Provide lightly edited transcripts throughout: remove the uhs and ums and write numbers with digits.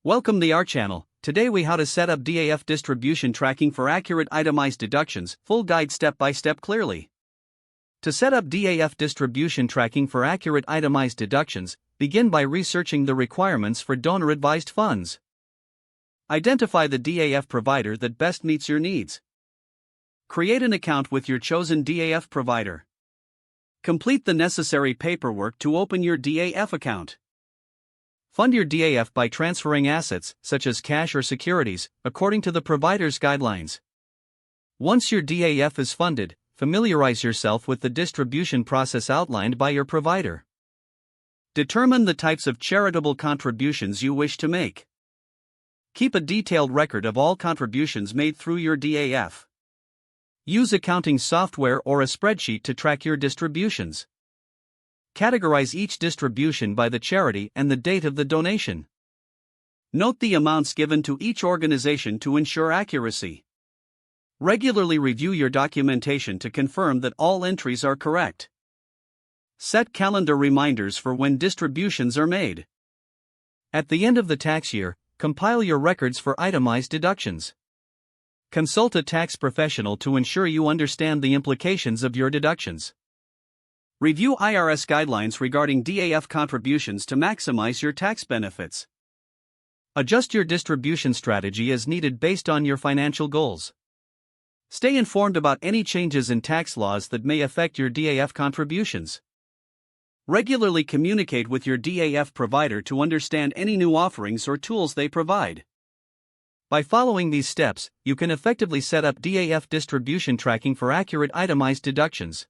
Welcome to our channel. Today we how to set up DAF distribution tracking for accurate itemized deductions, full guide step by step clearly. To set up DAF distribution tracking for accurate itemized deductions, begin by researching the requirements for donor-advised funds. Identify the DAF provider that best meets your needs. Create an account with your chosen DAF provider. Complete the necessary paperwork to open your DAF account. Fund your DAF by transferring assets, such as cash or securities, according to the provider's guidelines. Once your DAF is funded, familiarize yourself with the distribution process outlined by your provider. Determine the types of charitable contributions you wish to make. Keep a detailed record of all contributions made through your DAF. Use accounting software or a spreadsheet to track your distributions. Categorize each distribution by the charity and the date of the donation. Note the amounts given to each organization to ensure accuracy. Regularly review your documentation to confirm that all entries are correct. Set calendar reminders for when distributions are made. At the end of the tax year, compile your records for itemized deductions. Consult a tax professional to ensure you understand the implications of your deductions. Review IRS guidelines regarding DAF contributions to maximize your tax benefits. Adjust your distribution strategy as needed based on your financial goals. Stay informed about any changes in tax laws that may affect your DAF contributions. Regularly communicate with your DAF provider to understand any new offerings or tools they provide. By following these steps, you can effectively set up DAF distribution tracking for accurate itemized deductions.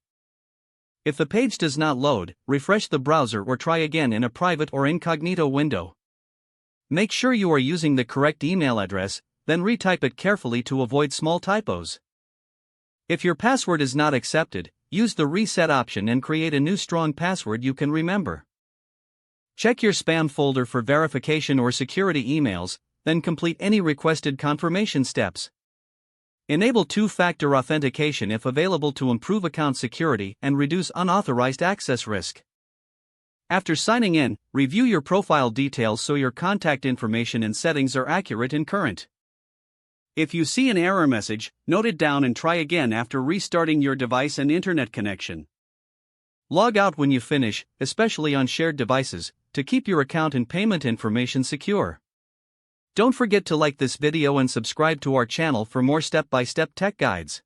If the page does not load, refresh the browser or try again in a private or incognito window. Make sure you are using the correct email address, then retype it carefully to avoid small typos. If your password is not accepted, use the reset option and create a new strong password you can remember. Check your spam folder for verification or security emails, then complete any requested confirmation steps. Enable two-factor authentication if available to improve account security and reduce unauthorized access risk. After signing in, review your profile details so your contact information and settings are accurate and current. If you see an error message, note it down and try again after restarting your device and internet connection. Log out when you finish, especially on shared devices, to keep your account and payment information secure. Don't forget to like this video and subscribe to our channel for more step-by-step tech guides.